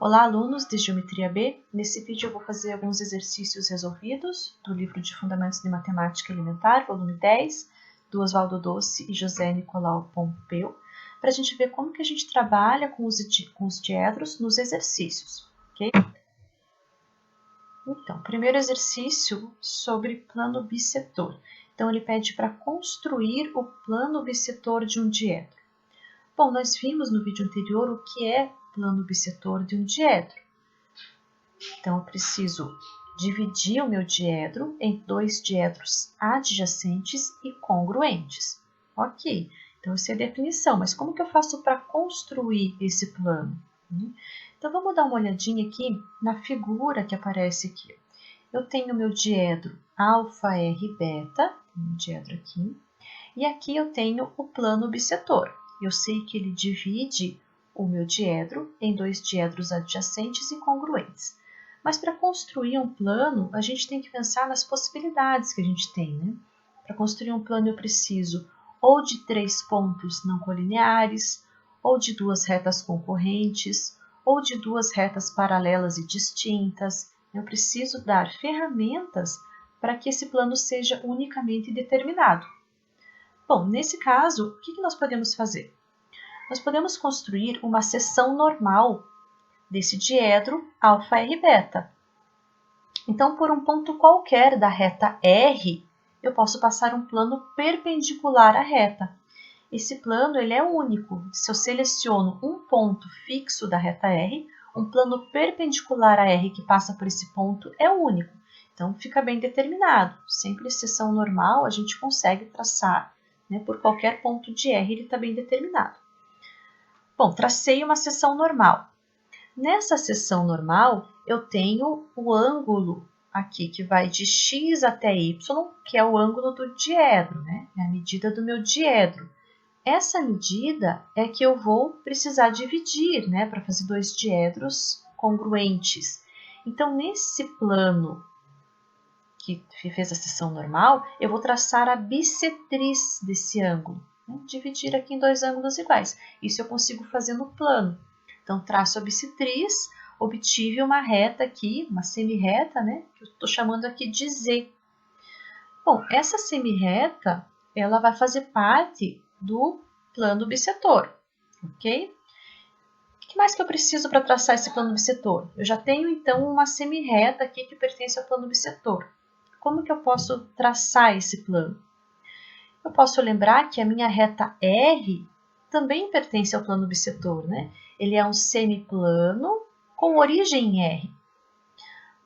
Olá, alunos de Geometria B. Nesse vídeo eu vou fazer alguns exercícios resolvidos do livro de Fundamentos de Matemática Elementar, volume 10, do Oswaldo Doce e José Nicolau Pompeu, para a gente ver como que a gente trabalha com os diedros nos exercícios, ok? Então, primeiro exercício sobre plano bissetor. Então, ele pede para construir o plano bissetor de um diedro. Bom, nós vimos no vídeo anterior o que é plano bissetor de um diedro. Então, eu preciso dividir o meu diedro em dois diedros adjacentes e congruentes. Ok, então essa é a definição, mas como que eu faço para construir esse plano? Então, vamos dar uma olhadinha aqui na figura que aparece aqui. Eu tenho meu diedro alfa, r, beta, um diedro aqui, e aqui eu tenho o plano bissetor. Eu sei que ele divide o meu diedro em dois diedros adjacentes e congruentes. Mas para construir um plano, a gente tem que pensar nas possibilidades que a gente tem, né? Para construir um plano eu preciso ou de três pontos não colineares, ou de duas retas concorrentes, ou de duas retas paralelas e distintas. Eu preciso dar ferramentas para que esse plano seja unicamente determinado. Bom, nesse caso, o que nós podemos fazer? Nós podemos construir uma seção normal desse diedro alfa, r, beta. Então, por um ponto qualquer da reta R, eu posso passar um plano perpendicular à reta. Esse plano ele é único. Se eu seleciono um ponto fixo da reta R, um plano perpendicular a R que passa por esse ponto é único. Então, fica bem determinado. Sempre seção normal, a gente consegue traçar, né, por qualquer ponto de R, ele está bem determinado. Bom, tracei uma seção normal. Nessa seção normal, eu tenho o ângulo aqui, que vai de x até y, que é o ângulo do diedro, né? É a medida do meu diedro. Essa medida é que eu vou precisar dividir, né? Para fazer dois diedros congruentes. Então, nesse plano que fez a seção normal, eu vou traçar a bissetriz desse ângulo. Né? Dividir aqui em dois ângulos iguais. Isso eu consigo fazer no plano. Então, traço a bissetriz, obtive uma reta aqui, uma semirreta, né? Que eu estou chamando aqui de Z. Bom, essa semirreta, ela vai fazer parte do plano bissetor, ok? O que mais que eu preciso para traçar esse plano bissetor? Eu já tenho, então, uma semirreta aqui que pertence ao plano bissetor. Como que eu posso traçar esse plano? Eu posso lembrar que a minha reta R também pertence ao plano bissetor, né? Ele é um semiplano com origem em R.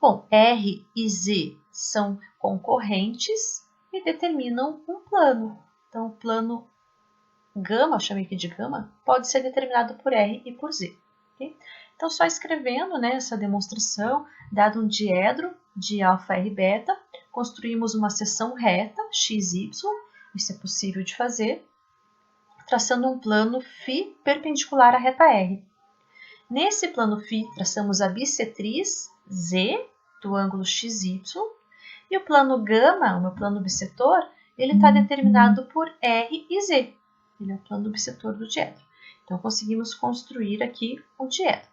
Bom, R e Z são concorrentes e determinam um plano. Então, o plano gama, eu chamei aqui de gama, pode ser determinado por R e por Z. Okay? Então, só escrevendo, né, essa demonstração, dado um diedro de alfa, r, beta, construímos uma seção reta, x, y, isso é possível de fazer, traçando um plano φ perpendicular à reta R. Nesse plano φ, traçamos a bissetriz Z do ângulo XY, e o plano gama, o meu plano bissetor, ele está determinado por R e Z. Ele é o plano bissetor do diedro. Então, conseguimos construir aqui o diedro.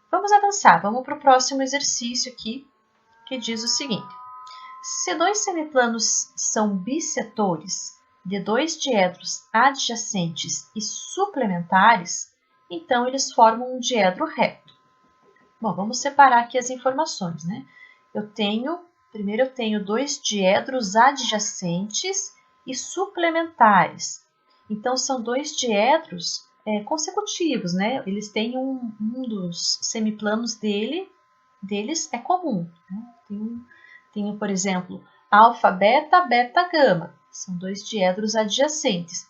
Vamos avançar, vamos para o próximo exercício aqui, que diz o seguinte. Se dois semiplanos são bissetores de dois diedros adjacentes e suplementares, então eles formam um diedro reto. Bom, vamos separar aqui as informações, né? Primeiro eu tenho dois diedros adjacentes e suplementares. Então, são dois diedros consecutivos, né? Eles têm um dos semiplanos deles é comum. Né? Tenho, por exemplo, alfa, beta, beta, gama. São dois diedros adjacentes.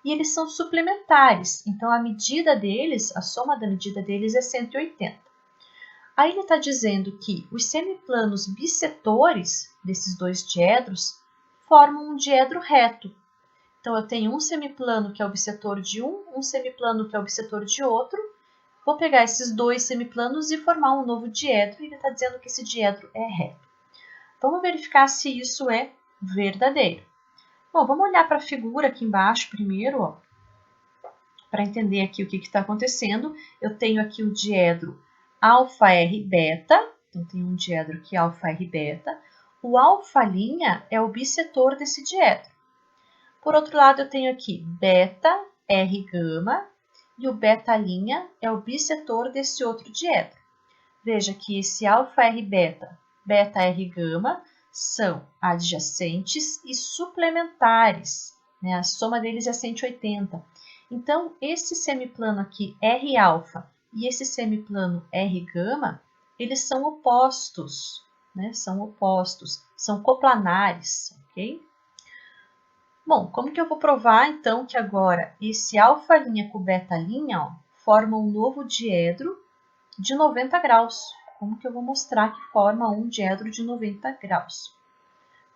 E eles são suplementares. Então, a medida deles, a soma da medida deles é 180. Aí ele está dizendo que os semiplanos bissetores desses dois diedros formam um diedro reto. Então, eu tenho um semiplano que é o bissetor de um semiplano que é o bissetor de outro. Vou pegar esses dois semiplanos e formar um novo diedro. E ele está dizendo que esse diedro é reto. Vamos verificar se isso é verdadeiro. Bom, vamos olhar para a figura aqui embaixo primeiro, para entender aqui o que está acontecendo. Eu tenho aqui o diedro alfa R beta, então tem um diedro aqui, alfa R beta. O alfa' é o bissetor desse diedro. Por outro lado, eu tenho aqui beta R gama, e o beta' é o bissetor desse outro diedro. Veja que esse alfa R beta, beta R gama, são adjacentes e suplementares, né? A soma deles é 180. Então, esse semiplano aqui, R alfa, e esse semiplano R gama, eles são opostos, né? São opostos, são coplanares, ok? Bom, como que eu vou provar, então, que agora esse alfa' com beta' forma um novo diedro de 90 graus? Como que eu vou mostrar que forma um diedro de 90 graus?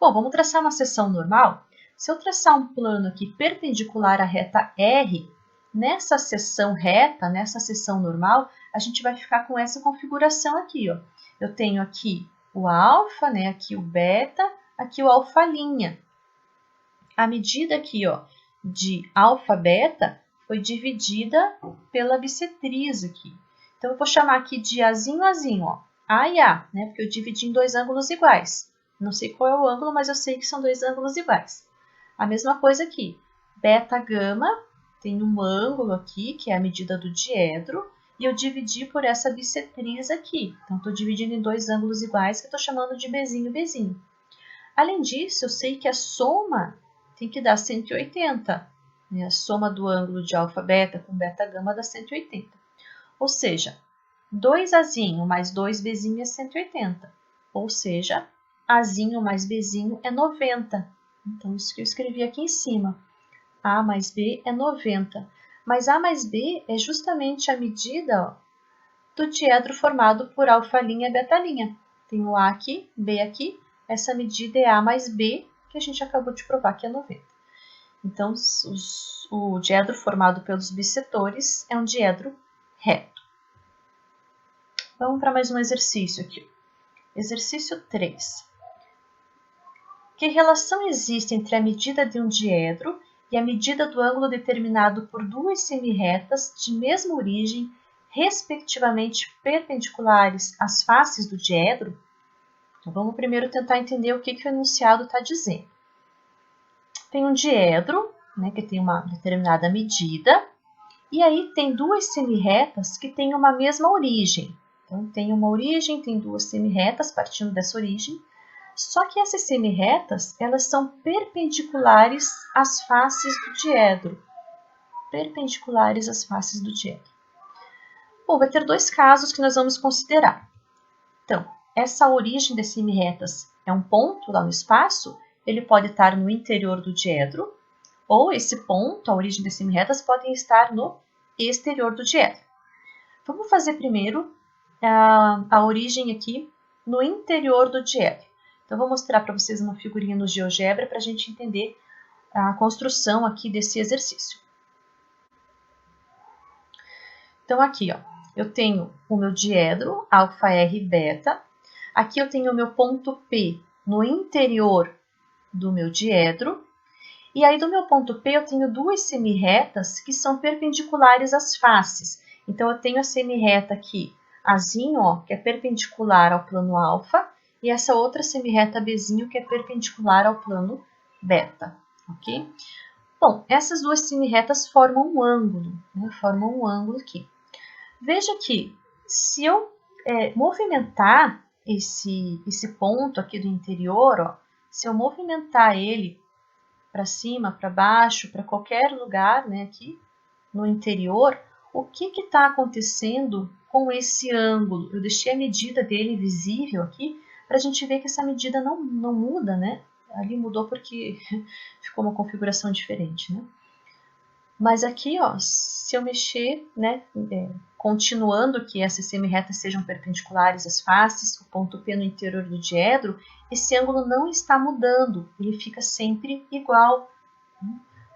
Bom, vamos traçar uma seção normal. Se eu traçar um plano aqui perpendicular à reta R, nessa seção reta, nessa seção normal, a gente vai ficar com essa configuração aqui, ó. Eu tenho aqui o alfa, né, aqui o beta, aqui o alfa'. A medida aqui, ó, de alfa-beta foi dividida pela bissetriz aqui. Então, eu vou chamar aqui de Azinho, ó. A e A, né? Porque eu dividi em dois ângulos iguais. Não sei qual é o ângulo, mas eu sei que são dois ângulos iguais. A mesma coisa aqui. Beta, gama, tem um ângulo aqui, que é a medida do diedro, e eu dividi por essa bissetriz aqui. Então, estou dividindo em dois ângulos iguais, que eu estou chamando de Bzinho, Bzinho. Além disso, eu sei que a soma tem que dar 180. Né? A soma do ângulo de alfa-beta com beta-gama dá 180. Ou seja, 2Azinho mais 2Bzinho é 180. Ou seja, Azinho mais Bzinho é 90. Então, isso que eu escrevi aqui em cima. A mais B é 90. Mas A mais B é justamente a medida, ó, do diedro formado por alfa' e beta'. Tem o A aqui, B aqui. Essa medida é A mais B, que a gente acabou de provar que é 90. Então, o diedro formado pelos bissetores é um diedro reto. Vamos para mais um exercício aqui. Exercício 3. Que relação existe entre a medida de um diedro e a medida do ângulo determinado por duas semirretas de mesma origem, respectivamente perpendiculares às faces do diedro? Então, vamos primeiro tentar entender o que o enunciado está dizendo. Tem um diedro, né, que tem uma determinada medida, e aí tem duas semirretas que têm uma mesma origem. Então, tem uma origem, tem duas semirretas partindo dessa origem, só que essas semirretas, elas são perpendiculares às faces do diedro. Perpendiculares às faces do diedro. Bom, vai ter dois casos que nós vamos considerar. Então, essa origem das semirretas é um ponto lá no espaço, ele pode estar no interior do diedro, ou esse ponto, a origem das semirretas, podem estar no exterior do diedro. Vamos fazer primeiro a origem aqui no interior do diedro. Então, vou mostrar para vocês uma figurinha no GeoGebra para a gente entender a construção aqui desse exercício. Então, aqui, ó, eu tenho o meu diedro, alfa R beta. Aqui eu tenho o meu ponto P no interior do meu diedro. E aí, do meu ponto P, eu tenho duas semirretas que são perpendiculares às faces. Então, eu tenho a semirreta aqui, Azinho, ó, que é perpendicular ao plano alfa, e essa outra semirreta Bzinho, que é perpendicular ao plano beta, ok? Bom, essas duas semirretas formam um ângulo, né? Formam um ângulo aqui. Veja que, se eu movimentar esse ponto aqui do interior, ó, se eu movimentar ele para cima, para baixo, para qualquer lugar, né, aqui no interior, o que está acontecendo com esse ângulo? Eu deixei a medida dele visível aqui, para a gente ver que essa medida não muda, né? Ali mudou porque ficou uma configuração diferente, né? Mas aqui, ó, se eu mexer, né, continuando que essas semirretas sejam perpendiculares às faces, o ponto P no interior do diedro, esse ângulo não está mudando, ele fica sempre igual.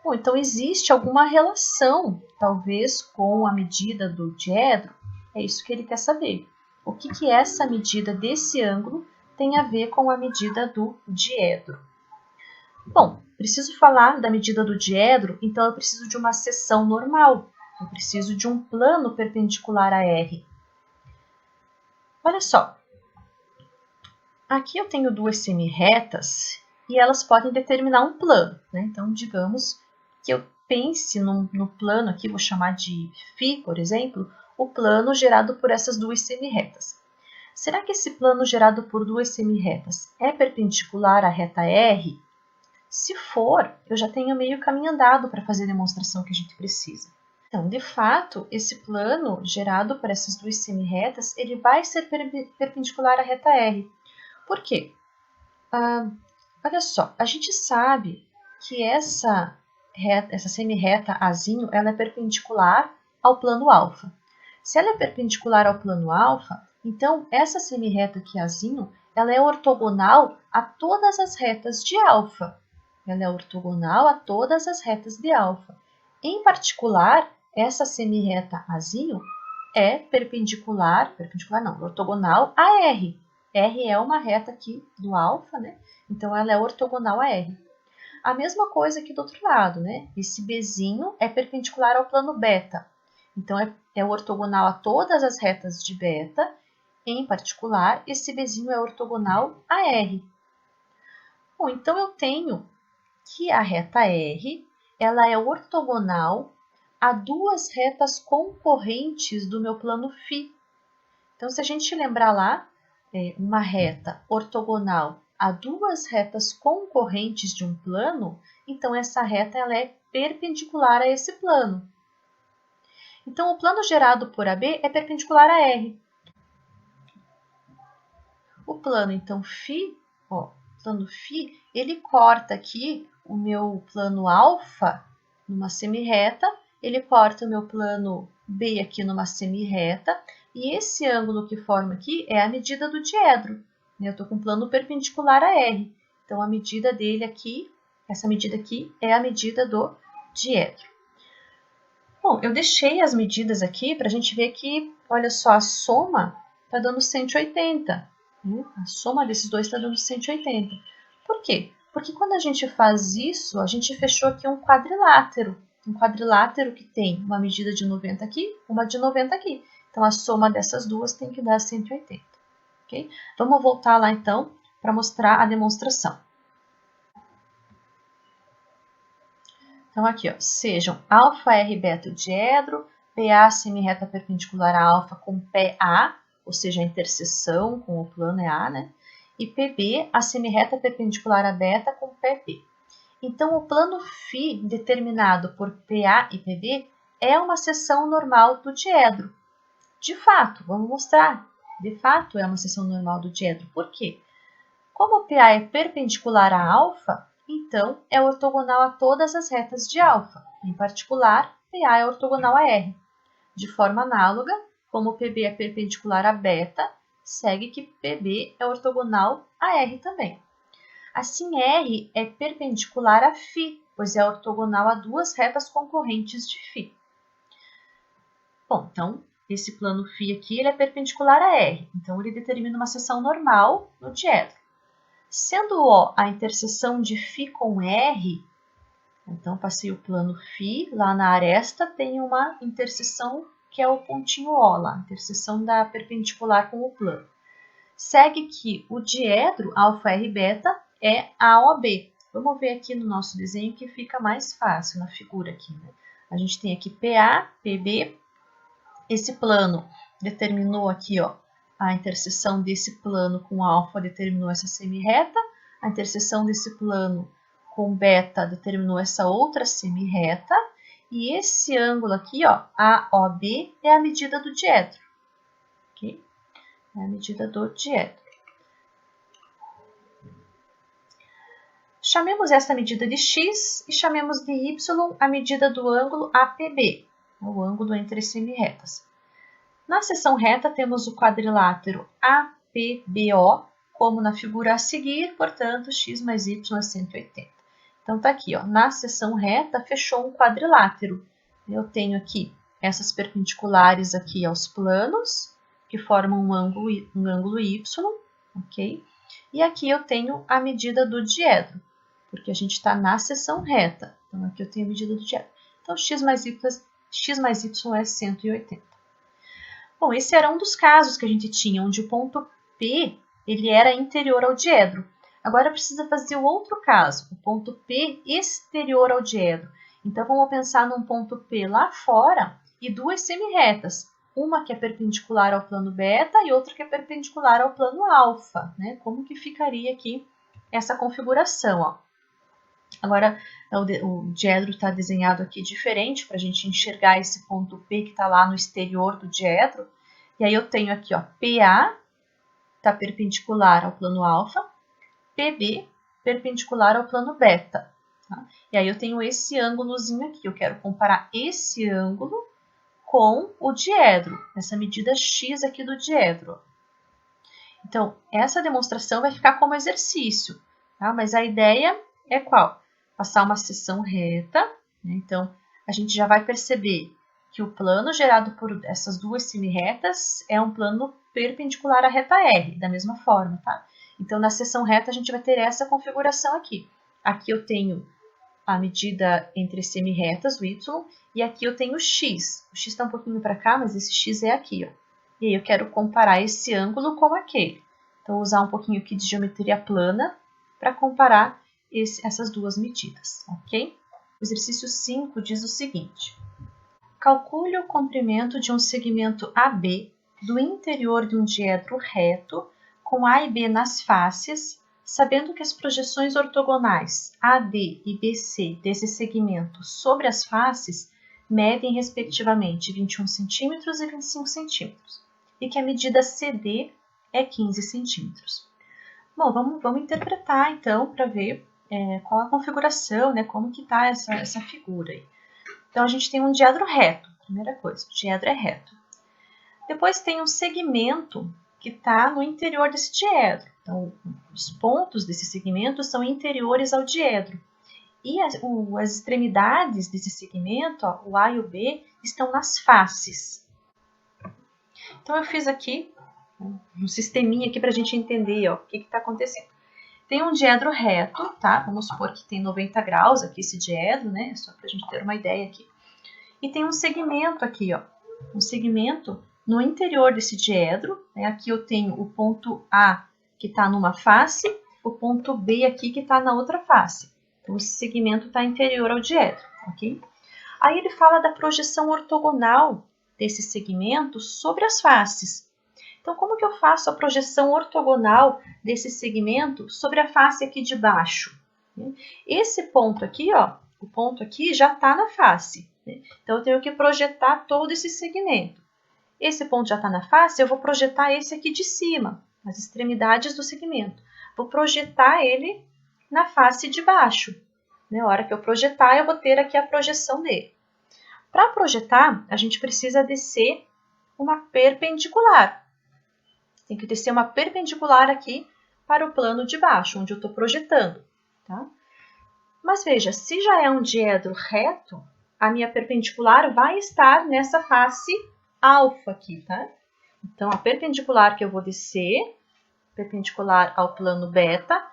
Bom, então existe alguma relação, talvez, com a medida do diedro? É isso que ele quer saber. O que essa medida desse ângulo tem a ver com a medida do diedro? Bom, preciso falar da medida do diedro, então eu preciso de uma seção normal. Eu preciso de um plano perpendicular a R. Olha só, aqui eu tenho duas semirretas e elas podem determinar um plano, né? Então, digamos que eu pense no plano aqui, vou chamar de φ, por exemplo, o plano gerado por essas duas semirretas. Será que esse plano gerado por duas semirretas é perpendicular à reta R? Se for, eu já tenho meio caminho andado para fazer a demonstração que a gente precisa. Então, de fato, esse plano gerado por essas duas semirretas, ele vai ser perpendicular à reta R. Por quê? Olha só, a gente sabe que essa semirreta Azinho, ela é perpendicular ao plano alfa. Se ela é perpendicular ao plano alfa, então essa semirreta aqui Azinho, ela é ortogonal a todas as retas de alfa. Ela é ortogonal a todas as retas de alfa. Em particular, essa semirreta Azinho é ortogonal a R. R é uma reta aqui do alfa, né? Então, ela é ortogonal a R. A mesma coisa aqui do outro lado, né? Esse Bzinho é perpendicular ao plano beta. Então, é ortogonal a todas as retas de beta. Em particular, esse Bzinho é ortogonal a R. Bom, então eu tenho que a reta R, ela é ortogonal a duas retas concorrentes do meu plano φ. Então, se a gente lembrar lá, uma reta ortogonal a duas retas concorrentes de um plano, então essa reta ela é perpendicular a esse plano. Então, o plano gerado por AB é perpendicular a R. O plano, então, φ, plano φ, ele corta aqui o meu plano alfa numa semirreta, ele corta o meu plano B aqui numa semirreta, e esse ângulo que forma aqui é a medida do diedro. Eu estou com um plano perpendicular a R. Então, a medida dele aqui, essa medida aqui, é a medida do diedro. Bom, eu deixei as medidas aqui para a gente ver que, olha só, a soma está dando 180. A soma desses dois está dando 180. Por quê? Porque quando a gente faz isso, a gente fechou aqui um quadrilátero. Um quadrilátero que tem uma medida de 90 aqui, uma de 90 aqui. Então, a soma dessas duas tem que dar 180. Okay? Vamos voltar lá, então, para mostrar a demonstração. Então, aqui, ó, sejam alfa, R, beta o diedro, PA semirreta perpendicular a alfa com PA, ou seja, a interseção com o plano é A, né? E PB, a semirreta perpendicular a beta com PP. Então, o plano φ determinado por PA e PB é uma seção normal do diedro. De fato, vamos mostrar. De fato, é uma seção normal do diedro. Por quê? Como PA é perpendicular a alfa, então é ortogonal a todas as retas de alfa. Em particular, PA é ortogonal a R. De forma análoga, como PB é perpendicular a beta, segue que PB é ortogonal a R também. Assim, R é perpendicular a φ, pois é ortogonal a duas retas concorrentes de φ. Bom, então, esse plano φ aqui ele é perpendicular a R, então ele determina uma seção normal no diedro. Sendo O a interseção de φ com R, então passei o plano φ, lá na aresta tem uma interseção que é o pontinho O lá, interseção da perpendicular com o plano. Segue que o diedro alfa R beta é AOB. Vamos ver aqui no nosso desenho que fica mais fácil na figura aqui, né? A gente tem aqui PA, PB, esse plano determinou aqui, ó, a interseção desse plano com alfa determinou essa semirreta, a interseção desse plano com beta determinou essa outra semirreta, e esse ângulo aqui, ó, AOB, é a medida do diedro. Okay? É a medida do diedro. Chamemos essa medida de x e chamemos de y a medida do ângulo APB, o ângulo entre as semirretas. Na seção reta, temos o quadrilátero APBO, como na figura a seguir, portanto, x mais y é 180. Então, está aqui, ó, na seção reta, fechou um quadrilátero. Eu tenho aqui essas perpendiculares aqui aos planos, que formam um ângulo y, ok? E aqui eu tenho a medida do diedro, porque a gente está na seção reta. Então, aqui eu tenho a medida do diedro. Então, x mais y é 180. Bom, esse era um dos casos que a gente tinha, onde o ponto P ele era interior ao diedro. Agora precisa fazer o outro caso, o ponto P exterior ao diedro. Então, vamos pensar num ponto P lá fora e duas semirretas. Uma que é perpendicular ao plano beta e outra que é perpendicular ao plano alfa, né? Como que ficaria aqui essa configuração, ó? Agora, o diedro está desenhado aqui diferente para a gente enxergar esse ponto P que está lá no exterior do diedro. E aí eu tenho aqui, ó, PA está perpendicular ao plano alfa, PB perpendicular ao plano beta. Tá? E aí eu tenho esse ângulozinho aqui. Eu quero comparar esse ângulo com o diedro, essa medida x aqui do diedro. Então, essa demonstração vai ficar como exercício, tá? Mas a ideia é qual? Passar uma seção reta, né? Então, a gente já vai perceber que o plano gerado por essas duas semirretas é um plano perpendicular à reta R, da mesma forma, tá? Então, na seção reta, a gente vai ter essa configuração aqui. Aqui eu tenho a medida entre semirretas, o y, e aqui eu tenho o x. O x está um pouquinho para cá, mas esse x é aqui, ó. E aí eu quero comparar esse ângulo com aquele. Então, vou usar um pouquinho aqui de geometria plana para comparar essas duas medidas, ok? O exercício 5 diz o seguinte. Calcule o comprimento de um segmento AB do interior de um diedro reto com A e B nas faces, sabendo que as projeções ortogonais AD e BC desse segmento sobre as faces medem respectivamente 21 cm e 25 cm, e que a medida CD é 15 cm. Bom, vamos interpretar então para ver qual a configuração, né, como que está essa figura aí. Então, a gente tem um diedro reto, primeira coisa, o diedro é reto. Depois tem um segmento que está no interior desse diedro. Então, os pontos desse segmento são interiores ao diedro. E as extremidades desse segmento, ó, o A e o B, estão nas faces. Então, eu fiz aqui um sisteminha aqui para a gente entender ó, o que está acontecendo. Tem um diedro reto, tá? Vamos supor que tem 90 graus aqui esse diedro, né? Só para a gente ter uma ideia aqui. E tem um segmento aqui, ó. Um segmento no interior desse diedro. Né? Aqui eu tenho o ponto A que está numa face, o ponto B aqui que está na outra face. Então, esse segmento está interior ao diedro, ok? Aí ele fala da projeção ortogonal desse segmento sobre as faces. Então, como que eu faço a projeção ortogonal desse segmento sobre a face aqui de baixo? Esse ponto aqui, ó, o ponto aqui já está na face. Então, eu tenho que projetar todo esse segmento. Esse ponto já está na face, eu vou projetar esse aqui de cima, as extremidades do segmento. Vou projetar ele na face de baixo. Na hora que eu projetar, eu vou ter aqui a projeção dele. Para projetar, a gente precisa descer uma perpendicular. Tem que descer uma perpendicular aqui para o plano de baixo, onde eu estou projetando. Tá? Mas veja, se já é um diedro reto, a minha perpendicular vai estar nessa face alfa aqui, tá? Então, a perpendicular que eu vou descer, perpendicular ao plano beta,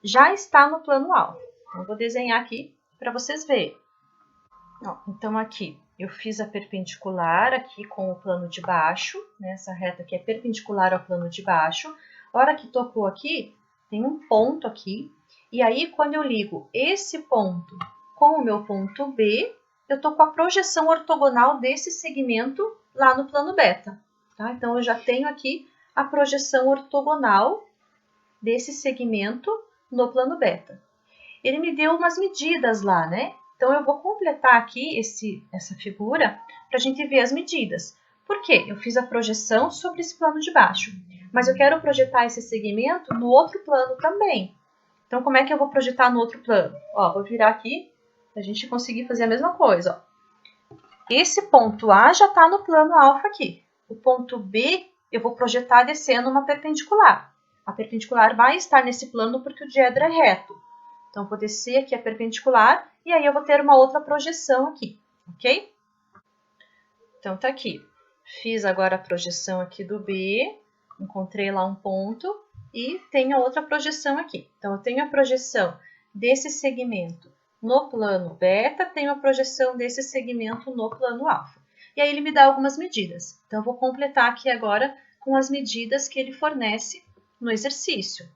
já está no plano alfa. Então, eu vou desenhar aqui para vocês verem. Ó, então, aqui, eu fiz a perpendicular aqui com o plano de baixo, né? Essa reta aqui é perpendicular ao plano de baixo. A hora que tocou aqui, tem um ponto aqui. E aí, quando eu ligo esse ponto com o meu ponto B, eu estou com a projeção ortogonal desse segmento lá no plano beta. Tá? Então, eu já tenho aqui a projeção ortogonal desse segmento no plano beta. Ele me deu umas medidas lá, né? Então, eu vou completar aqui essa figura para a gente ver as medidas. Por quê? Eu fiz a projeção sobre esse plano de baixo, mas eu quero projetar esse segmento no outro plano também. Então, como é que eu vou projetar no outro plano? Ó, vou virar aqui para a gente conseguir fazer a mesma coisa. Ó. Esse ponto A já está no plano alfa aqui. O ponto B eu vou projetar descendo uma perpendicular. A perpendicular vai estar nesse plano porque o diedro é reto. Então, eu vou descer aqui a perpendicular e aí eu vou ter uma outra projeção aqui, ok? Então, tá aqui. Fiz agora a projeção aqui do B, encontrei lá um ponto e tenho a outra projeção aqui. Então, eu tenho a projeção desse segmento no plano beta, tenho a projeção desse segmento no plano alfa. e aí ele me dá algumas medidas. Então, eu vou completar aqui agora com as medidas que ele fornece no exercício.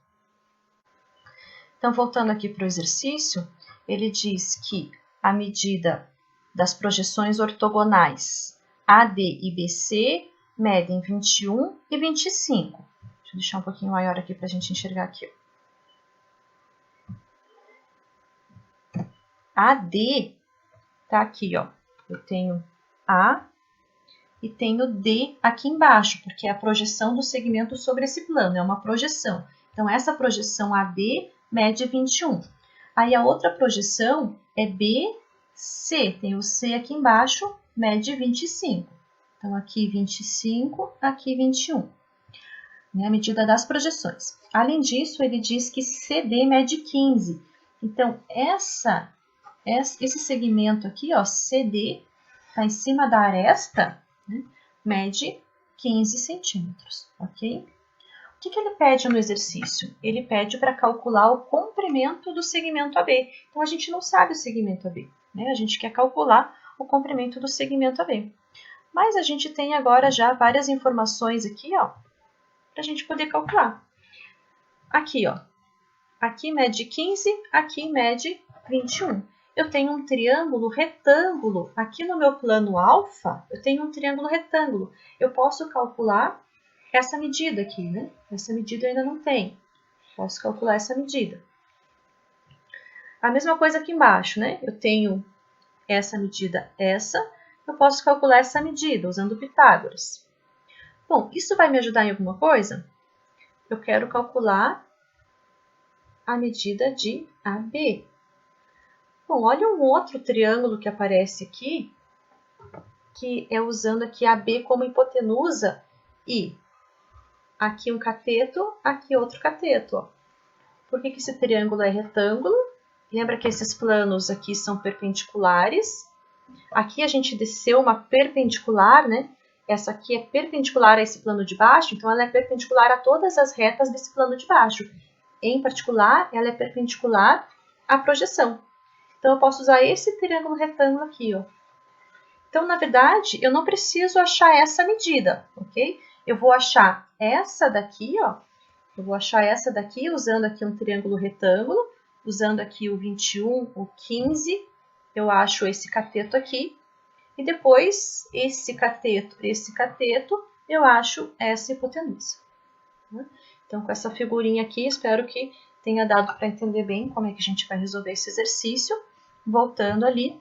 Então, voltando aqui para o exercício, ele diz que a medida das projeções ortogonais AD e BC medem 21 e 25. Deixa eu deixar um pouquinho maior aqui para a gente enxergar aqui. AD tá aqui, ó. Eu tenho A e tenho D aqui embaixo, porque é a projeção do segmento sobre esse plano, é uma projeção. Então, essa projeção AD mede 21. Aí, a outra projeção é BC, tem o C aqui embaixo, mede 25. Então, aqui 25, aqui 21. Né, a medida das projeções. Além disso, ele diz que CD mede 15. Então, esse segmento aqui, ó, CD, está em cima da aresta, né, mede 15 centímetros, ok? O que ele pede no exercício? Ele pede para calcular o comprimento do segmento AB. Então, a gente não sabe o segmento AB, né? A gente quer calcular o comprimento do segmento AB. Mas a gente tem agora já várias informações aqui, ó, para a gente poder calcular. Aqui, ó, aqui mede 15, aqui mede 21. Eu tenho um triângulo retângulo. Aqui no meu plano alfa, eu tenho um triângulo retângulo. Eu posso calcular essa medida aqui, né? Essa medida eu ainda não tenho. Posso calcular essa medida. A mesma coisa aqui embaixo, né? Eu tenho essa medida, eu posso calcular essa medida usando Pitágoras. Bom, isso vai me ajudar em alguma coisa? Eu quero calcular a medida de AB. Bom, olha um outro triângulo que aparece aqui, que é usando aqui AB como hipotenusa e aqui um cateto, aqui outro cateto. Ó. Por que esse triângulo é retângulo? Lembra que esses planos aqui são perpendiculares. Aqui a gente desceu uma perpendicular, né? Essa aqui é perpendicular a esse plano de baixo, então ela é perpendicular a todas as retas desse plano de baixo. Em particular, ela é perpendicular à projeção. Então, eu posso usar esse triângulo retângulo aqui, ó. Então, na verdade, eu não preciso achar essa medida, ok? Eu vou achar essa daqui, ó. Eu vou achar essa daqui usando aqui um triângulo retângulo, usando aqui o 21, o 15, eu acho esse cateto aqui. E depois, esse cateto, eu acho essa hipotenusa. Então, com essa figurinha aqui, espero que tenha dado para entender bem como é que a gente vai resolver esse exercício. Voltando ali,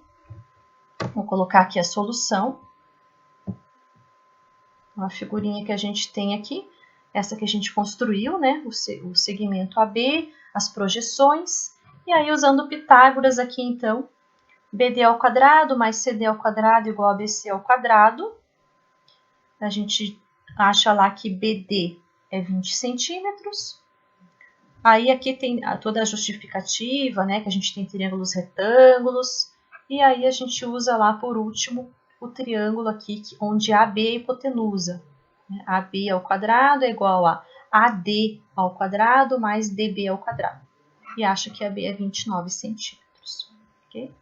vou colocar aqui a solução. A figurinha que a gente tem aqui, essa que a gente construiu, né? O segmento AB, as projeções. E aí, usando Pitágoras aqui, então, BD ao quadrado mais CD ao quadrado igual a BC ao quadrado. A gente acha lá que BD é 20 centímetros. Aí aqui tem toda a justificativa, né, que a gente tem triângulos retângulos, e aí a gente usa lá por último o triângulo aqui, onde AB é a hipotenusa. AB ao quadrado é igual a AD ao quadrado mais DB ao quadrado. E acha que AB é 29 centímetros. Okay?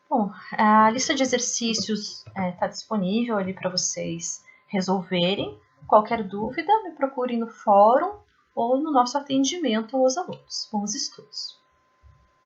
Bom, a lista de exercícios está disponível ali para vocês resolverem. Qualquer dúvida, me procurem no fórum ou no nosso atendimento aos alunos. Bons estudos!